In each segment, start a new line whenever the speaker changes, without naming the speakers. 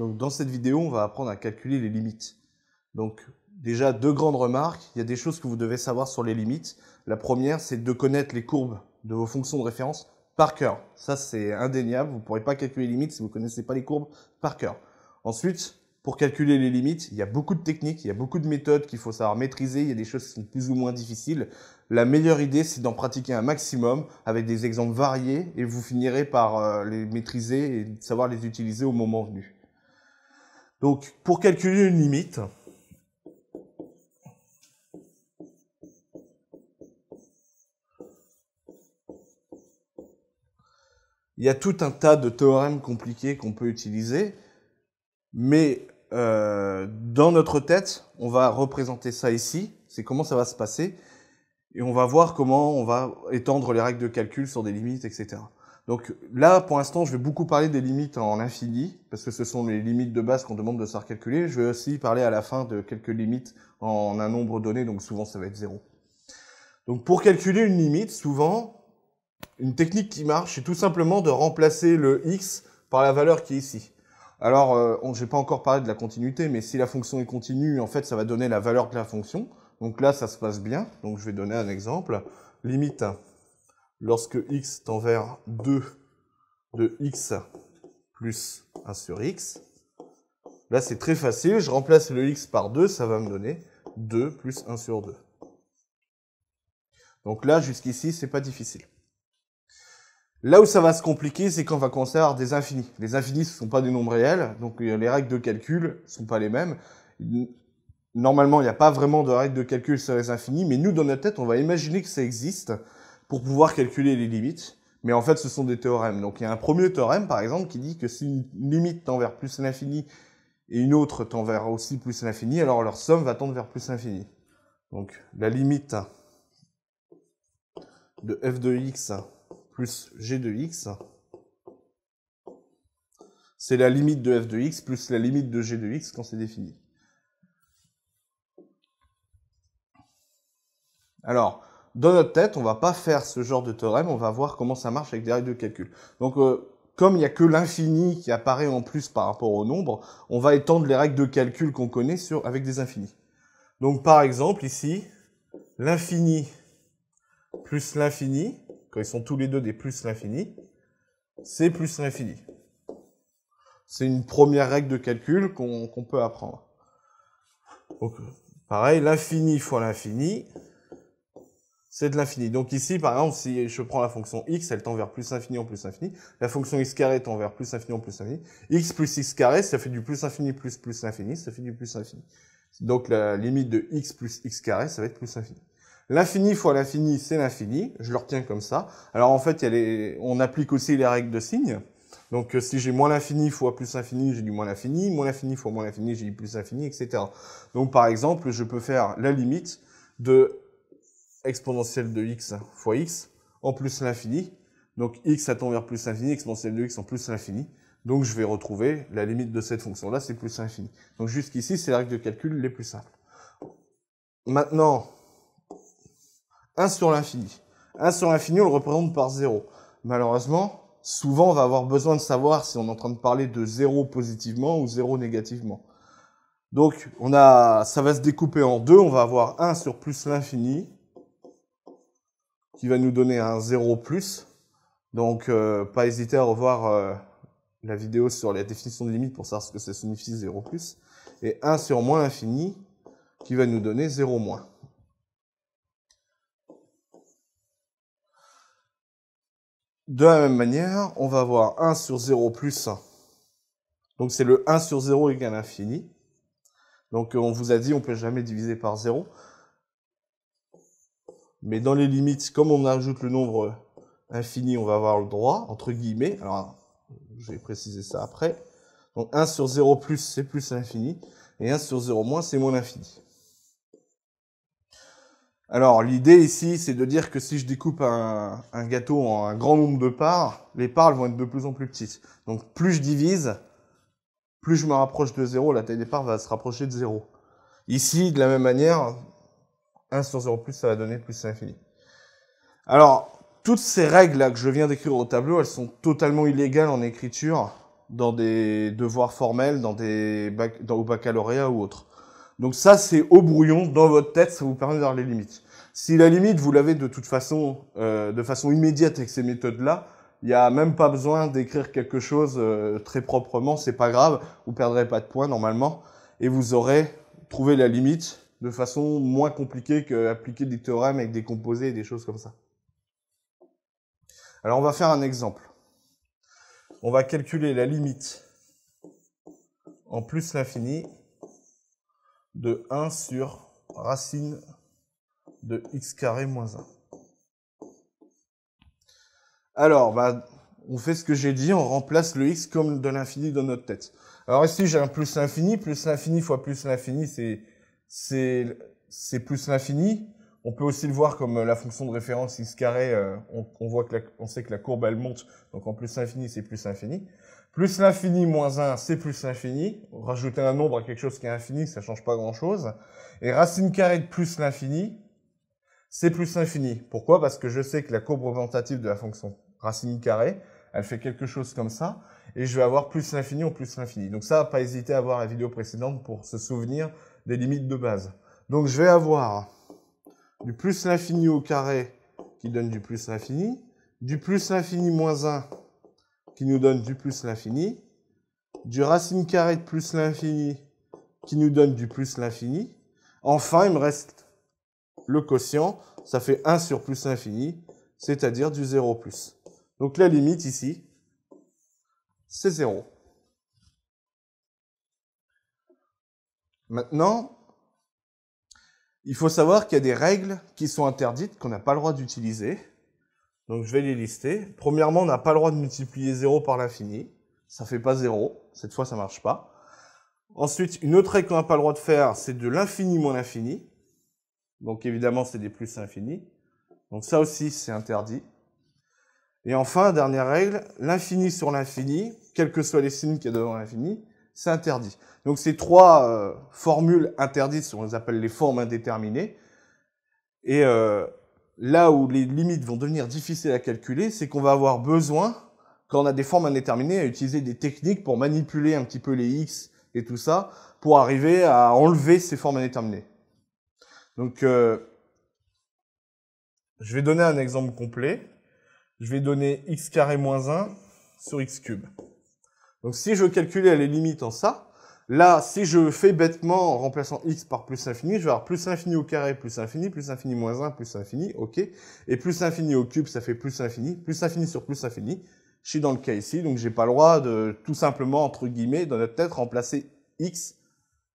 Donc dans cette vidéo, on va apprendre à calculer les limites. Donc déjà, deux grandes remarques. Il y a des choses que vous devez savoir sur les limites. La première, c'est de connaître les courbes de vos fonctions de référence par cœur. Ça, c'est indéniable. Vous ne pourrez pas calculer les limites si vous ne connaissez pas les courbes par cœur. Ensuite, pour calculer les limites, il y a beaucoup de techniques, il y a beaucoup de méthodes qu'il faut savoir maîtriser. Il y a des choses qui sont plus ou moins difficiles. La meilleure idée, c'est d'en pratiquer un maximum avec des exemples variés et vous finirez par les maîtriser et savoir les utiliser au moment venu. Donc, pour calculer une limite, il y a tout un tas de théorèmes compliqués qu'on peut utiliser, mais dans notre tête, on va représenter ça ici, c'est comment ça va se passer, et on va voir comment on va étendre les règles de calcul sur des limites, etc. Donc là, pour l'instant, je vais beaucoup parler des limites en infini, parce que ce sont les limites de base qu'on demande de savoir calculer. Je vais aussi parler à la fin de quelques limites en un nombre donné, donc souvent ça va être 0. Donc pour calculer une limite, souvent, une technique qui marche, c'est tout simplement de remplacer le x par la valeur qui est ici. Alors, je n'ai pas encore parlé de la continuité, mais si la fonction est continue, en fait, ça va donner la valeur de la fonction. Donc là, ça se passe bien. Donc je vais donner un exemple. Limite, lorsque x tend vers 2 de x plus 1 sur x. Là, c'est très facile. Je remplace le x par 2, ça va me donner 2 plus 1 sur 2. Donc là, jusqu'ici, c'est pas difficile. Là où ça va se compliquer, c'est quand on va commencer à avoir des infinis. Les infinis, ce ne sont pas des nombres réels, donc les règles de calcul ne sont pas les mêmes. Normalement, il n'y a pas vraiment de règles de calcul sur les infinis, mais nous, dans notre tête, on va imaginer que ça existe pour pouvoir calculer les limites. Mais en fait, ce sont des théorèmes. Donc il y a un premier théorème, par exemple, qui dit que si une limite tend vers plus l'infini et une autre tend vers aussi plus l'infini, alors leur somme va tendre vers plus l'infini. Donc la limite de f de x plus g de x, c'est la limite de f de x plus la limite de g de x quand c'est défini. Alors, dans notre tête, on ne va pas faire ce genre de théorème, on va voir comment ça marche avec des règles de calcul. Donc, comme il n'y a que l'infini qui apparaît en plus par rapport au nombre, on va étendre les règles de calcul qu'on connaît avec des infinis. Donc, par exemple, ici, l'infini plus l'infini, quand ils sont tous les deux des plus l'infini, c'est plus l'infini. C'est une première règle de calcul qu'on peut apprendre. Donc, pareil, l'infini fois l'infini, c'est de l'infini. Donc ici, par exemple, si je prends la fonction x, elle tend vers plus infini en plus infini. La fonction x carré tend vers plus infini en plus infini. X plus x carré, ça fait du plus infini plus plus infini, ça fait du plus infini. Donc la limite de x plus x carré, ça va être plus infini. L'infini fois l'infini, c'est l'infini. Je le retiens comme ça. Alors en fait, on applique aussi les règles de signes. Donc si j'ai moins l'infini fois plus l'infini, j'ai du moins l'infini fois moins l'infini, j'ai du plus l'infini, etc. Donc par exemple, je peux faire la limite de exponentielle de x fois x en plus l'infini. Donc x ça tend vers plus l'infini, exponentielle de x en plus l'infini. Donc je vais retrouver la limite de cette fonction-là, c'est plus l'infini. Donc jusqu'ici, c'est la règle de calcul les plus simples. Maintenant, 1 sur l'infini. 1 sur l'infini, on le représente par 0. Malheureusement, souvent, on va avoir besoin de savoir si on est en train de parler de 0 positivement ou 0 négativement. Donc, ça va se découper en deux. On va avoir 1 sur plus l'infini, qui va nous donner un 0 plus. Donc, pas hésiter à revoir la vidéo sur la définition de limite pour savoir ce que ça signifie 0 plus. Et 1 sur moins l'infini, qui va nous donner 0 moins. De la même manière, on va avoir 1 sur 0 plus. Donc c'est le 1 sur 0 égale infini. Donc on vous a dit on ne peut jamais diviser par 0. Mais dans les limites, comme on ajoute le nombre infini, on va avoir le droit, entre guillemets. Alors, je vais préciser ça après. Donc 1 sur 0 plus, c'est plus l'infini. Et 1 sur 0 moins, c'est moins l'infini. Alors, l'idée ici, c'est de dire que si je découpe un gâteau en un grand nombre de parts, les parts vont être de plus en plus petites. Donc, plus je divise, plus je me rapproche de 0, la taille des parts va se rapprocher de 0. Ici, de la même manière, 1 sur 0 plus, ça va donner plus l'infini. Alors, toutes ces règles-là que je viens d'écrire au tableau, elles sont totalement illégales en écriture. dans des devoirs formels, au baccalauréat ou autre. Donc ça, c'est au brouillon, dans votre tête, ça vous permet d'avoir les limites. Si la limite, vous l'avez de toute façon, de façon immédiate avec ces méthodes-là, il n'y a même pas besoin d'écrire quelque chose très proprement, c'est pas grave, vous perdrez pas de points normalement, et vous aurez trouvé la limite de façon moins compliquée qu'appliquer des théorèmes avec des composés et des choses comme ça. Alors on va faire un exemple. On va calculer la limite en plus l'infini de 1 sur racine de x carré moins 1. Alors, on fait ce que j'ai dit, on remplace le x comme de l'infini dans notre tête. Alors ici, j'ai un plus l'infini fois plus l'infini, c'est plus l'infini. On peut aussi le voir comme la fonction de référence x carré, on sait que la courbe, elle monte, donc en plus l'infini, c'est plus l'infini. Plus l'infini moins 1, c'est plus l'infini. Rajouter un nombre à quelque chose qui est infini, ça change pas grand-chose. Et racine carrée de plus l'infini, c'est plus l'infini. Pourquoi? Parce que je sais que la courbe représentative de la fonction racine carrée, elle fait quelque chose comme ça, et je vais avoir plus l'infini ou plus l'infini. Donc ça, pas hésiter à voir la vidéo précédente pour se souvenir des limites de base. Donc je vais avoir du plus l'infini au carré qui donne du plus l'infini, du plus l'infini moins 1 qui nous donne du plus l'infini, du racine carrée de plus l'infini qui nous donne du plus l'infini. Enfin, il me reste le quotient, ça fait 1 sur plus l'infini, c'est-à-dire du 0 plus. Donc la limite ici, c'est 0. Maintenant, il faut savoir qu'il y a des règles qui sont interdites, qu'on n'a pas le droit d'utiliser. Donc je vais les lister. Premièrement, on n'a pas le droit de multiplier 0 par l'infini. Ça ne fait pas 0. Cette fois, ça ne marche pas. Ensuite, une autre règle qu'on n'a pas le droit de faire, c'est de l'infini moins l'infini. Donc évidemment, c'est des plus infinis. Donc ça aussi, c'est interdit. Et enfin, dernière règle, l'infini sur l'infini, quels que soient les signes qu'il y a devant l'infini, c'est interdit. Donc ces trois formules interdites, on les appelle les formes indéterminées. Et là où les limites vont devenir difficiles à calculer, c'est qu'on va avoir besoin, quand on a des formes indéterminées, à utiliser des techniques pour manipuler un petit peu les x et tout ça, pour arriver à enlever ces formes indéterminées. Donc, je vais donner un exemple complet. Je vais donner x carré moins 1 sur x cube. Donc, si je veux calculer les limites en ça, là, si je fais bêtement en remplaçant x par plus infini, je vais avoir plus infini au carré, plus infini moins 1, plus infini, ok. Et plus infini au cube, ça fait plus infini sur plus infini. Je suis dans le cas ici, donc j'ai pas le droit de tout simplement, entre guillemets, dans notre tête, remplacer x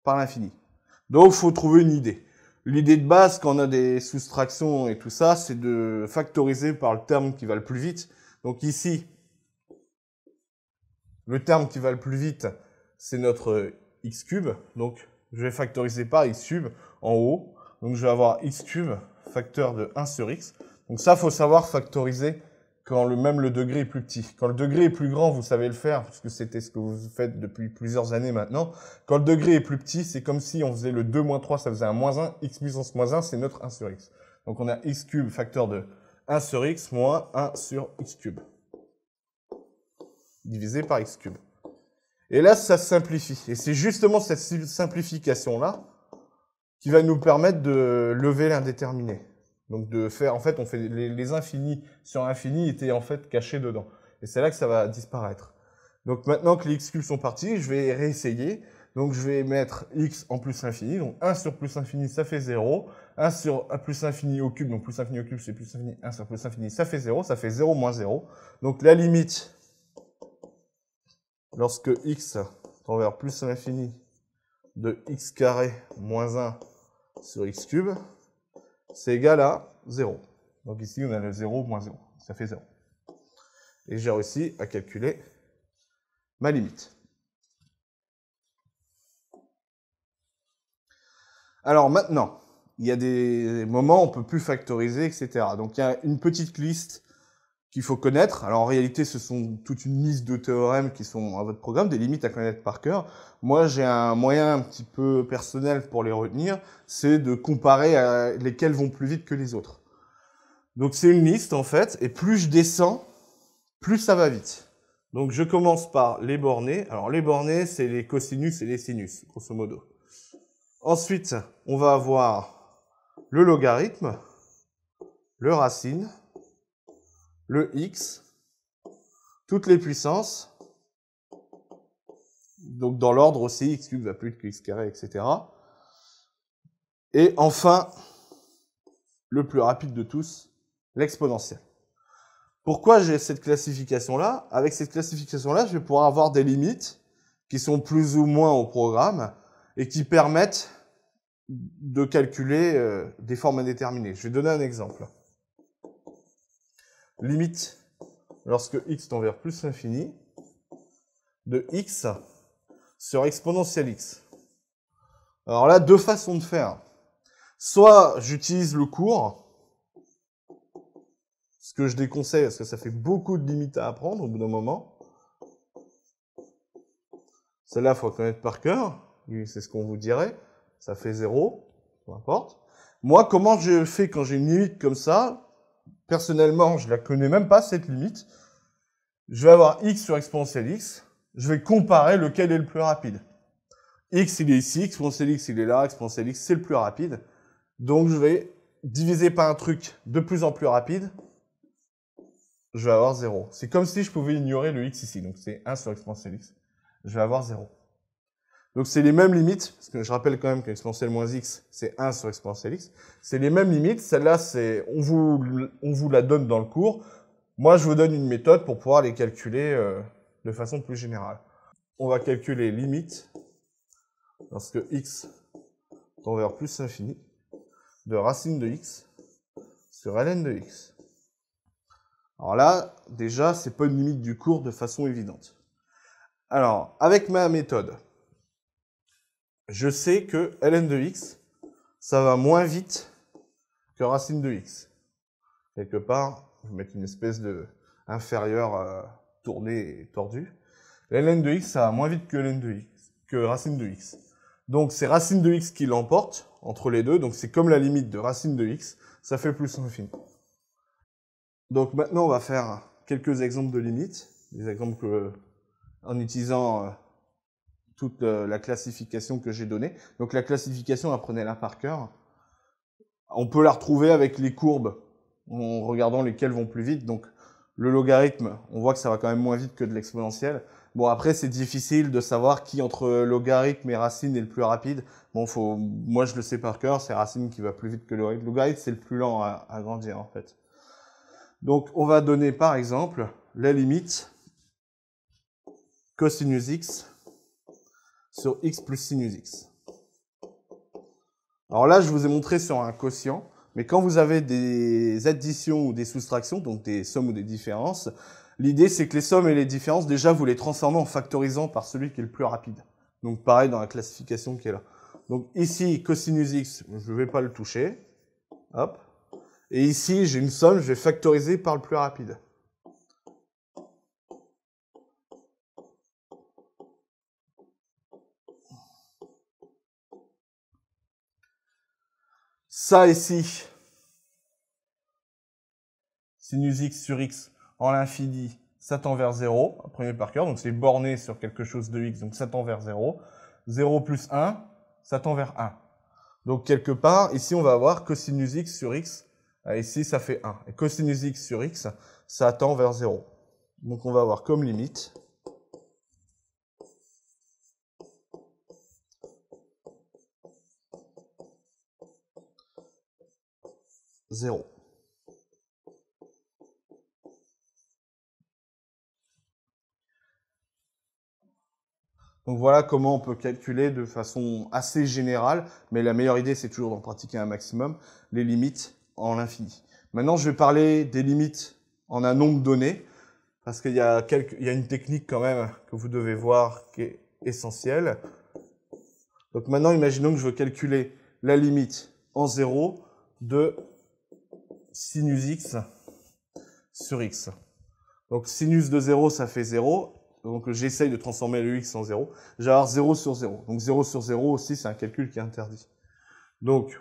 par l'infini. Donc, il faut trouver une idée. L'idée de base, quand on a des soustractions et tout ça, c'est de factoriser par le terme qui va le plus vite. Donc ici, le terme qui va le plus vite, c'est notre x cube. Donc, je vais factoriser par x cube en haut. Donc, je vais avoir x cube, facteur de 1 sur x. Donc ça, il faut savoir factoriser quand même le degré est plus petit. Quand le degré est plus grand, vous savez le faire, puisque c'était ce que vous faites depuis plusieurs années maintenant. Quand le degré est plus petit, c'est comme si on faisait le 2 moins 3, ça faisait un moins 1. X puissance moins 1, c'est notre 1 sur x. Donc on a x cube, facteur de 1 sur x, moins 1 sur x cube. Divisé par x cube. Et là, ça se simplifie. Et c'est justement cette simplification-là qui va nous permettre de lever l'indéterminé. Donc de faire, en fait, on fait les infinis sur infini étaient en fait cachés dedans. Et c'est là que ça va disparaître. Donc maintenant que les x cubes sont partis, je vais réessayer. Donc je vais mettre x en plus infini. Donc 1 sur plus infini, ça fait 0. 1 sur plus infini au cube, donc plus infini au cube, c'est plus infini. 1 sur plus infini, ça fait 0. Ça fait 0 moins 0. Donc la limite, lorsque x tend vers plus l'infini de x carré moins 1 sur x cube, c'est égal à 0. Donc ici, on a le 0 moins 0. Ça fait 0. Et j'ai réussi à calculer ma limite. Alors maintenant, il y a des moments où on ne peut plus factoriser, etc. Donc il y a une petite liste qu'il faut connaître. Alors en réalité, ce sont toute une liste de théorèmes qui sont à votre programme, des limites à connaître par cœur. Moi, j'ai un moyen un petit peu personnel pour les retenir, c'est de comparer à lesquels vont plus vite que les autres. Donc c'est une liste en fait, et plus je descends, plus ça va vite. Donc je commence par les bornés. Alors les bornés, c'est les cosinus et les sinus, grosso modo. Ensuite, on va avoir le logarithme, le racine, le x, toutes les puissances, donc dans l'ordre aussi, x cube va plus vite que x carré, etc. Et enfin, le plus rapide de tous, l'exponentielle. Pourquoi j'ai cette classification-là? Avec cette classification-là, je vais pouvoir avoir des limites qui sont plus ou moins au programme et qui permettent de calculer des formes indéterminées. Je vais donner un exemple. Limite, lorsque x tend vers plus l'infini, de x sur exponentielle x. Alors là, deux façons de faire. Soit j'utilise le cours, ce que je déconseille parce que ça fait beaucoup de limites à apprendre au bout d'un moment. Celle-là, il faut connaître par cœur. C'est ce qu'on vous dirait. Ça fait 0, peu importe. Moi, comment je fais quand j'ai une limite comme ça? Personnellement, je la connais même pas, cette limite. Je vais avoir x sur exponentielle x. Je vais comparer lequel est le plus rapide. X, il est ici, exponentielle x, il est là, exponentielle x, c'est le plus rapide. Donc, je vais diviser par un truc de plus en plus rapide. Je vais avoir 0. C'est comme si je pouvais ignorer le x ici. Donc, c'est 1 sur exponentielle x. Je vais avoir 0. Donc, c'est les mêmes limites. Parce que je rappelle quand même qu'exponentielle moins x, c'est 1 sur exponentielle x. C'est les mêmes limites. Celle-là, on vous la donne dans le cours. Moi, je vous donne une méthode pour pouvoir les calculer de façon plus générale. On va calculer limite lorsque x tend vers plus l'infini de racine de x sur ln de x. Alors là, déjà, c'est pas une limite du cours de façon évidente. Alors, avec ma méthode, je sais que ln de x, ça va moins vite que racine de x. Quelque part, je vais mettre une espèce de inférieur tourné et tordu. Ln de x, ça va moins vite que ln de x, que racine de x. Donc, c'est racine de x qui l'emporte entre les deux. Donc, c'est comme la limite de racine de x, ça fait plus l'infini. Donc maintenant, on va faire quelques exemples de limites, des exemples en utilisant toute la classification que j'ai donnée. Donc la classification, apprenez-la par cœur. On peut la retrouver avec les courbes, en regardant lesquelles vont plus vite. Donc le logarithme, on voit que ça va quand même moins vite que de l'exponentielle. Bon, après, c'est difficile de savoir qui, entre logarithme et racine, est le plus rapide. Bon, moi, je le sais par cœur, c'est racine qui va plus vite que le logarithme. Le logarithme, c'est le plus lent à grandir, en fait. Donc, on va donner par exemple la limite cosinus x sur x plus sinus x. Alors là, je vous ai montré sur un quotient, mais quand vous avez des additions ou des soustractions, donc des sommes ou des différences, l'idée c'est que les sommes et les différences, déjà, vous les transformez en factorisant par celui qui est le plus rapide. Donc pareil dans la classification qui est là. Donc ici, cosinus x, je ne vais pas le toucher. Hop. Et ici, j'ai une somme, je vais factoriser par le plus rapide. Ça ici, sinus x sur x en l'infini, ça tend vers 0, apprenez par cœur, donc c'est borné sur quelque chose de x, donc ça tend vers 0. 0 plus 1, ça tend vers 1. Donc quelque part, ici on va avoir cosinus x sur x, ici ça fait 1. Et cosinus x sur x, ça tend vers 0. Donc on va avoir comme limite 0. Donc voilà comment on peut calculer de façon assez générale, mais la meilleure idée c'est toujours d'en pratiquer un maximum, les limites en l'infini. Maintenant je vais parler des limites en un nombre donné, parce qu'il y a une technique quand même que vous devez voir qui est essentielle. Donc maintenant imaginons que je veux calculer la limite en 0 de sinus x sur x. Donc sinus de 0 ça fait 0. Donc j'essaye de transformer le x en 0. Je vais avoir 0 sur 0. Donc 0 sur 0 aussi, c'est un calcul qui est interdit. Donc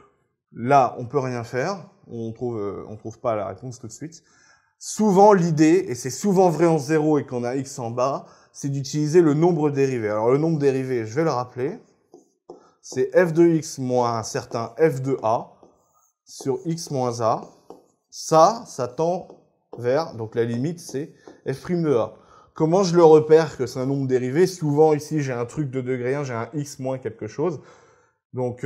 là, on peut rien faire. On trouve pas la réponse tout de suite. Souvent, l'idée, et c'est souvent vrai en 0 et qu'on a x en bas, c'est d'utiliser le nombre dérivé. Alors, le nombre dérivé, je vais le rappeler, c'est f de x moins un certain f de a sur x moins a. Ça tend vers, donc la limite, c'est f' de a. Comment je le repère que c'est un nombre dérivé? Souvent, ici, j'ai un truc de degré 1, j'ai un x moins quelque chose. Donc,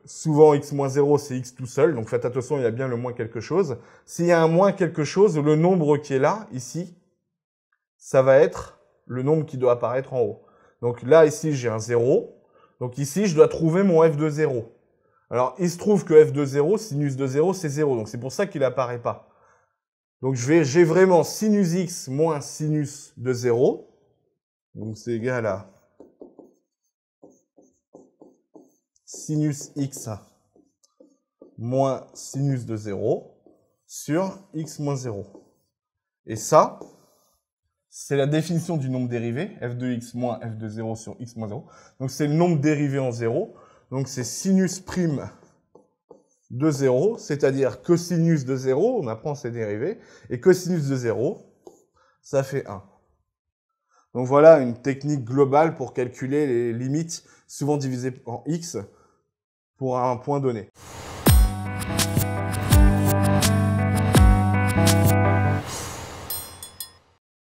souvent, x moins 0, c'est x tout seul. Donc, faites attention, il y a bien le moins quelque chose. S'il y a un moins quelque chose, le nombre qui est là, ici, ça va être le nombre qui doit apparaître en haut. Donc là, ici, j'ai un 0. Donc ici, je dois trouver mon f de 0. Alors, il se trouve que f de 0, sinus de 0, c'est 0. Donc, c'est pour ça qu'il n'apparaît pas. Donc, j'ai vraiment sinus x moins sinus de 0. Donc, c'est égal à sinus x moins sinus de 0 sur x moins 0. Et ça, c'est la définition du nombre dérivé, f de x moins f de 0 sur x moins 0. Donc, c'est le nombre dérivé en 0. Donc, c'est sinus prime de 0, c'est-à-dire cosinus de 0, on apprend ses dérivés, et cosinus de 0, ça fait 1. Donc voilà une technique globale pour calculer les limites, souvent divisées en x, pour un point donné.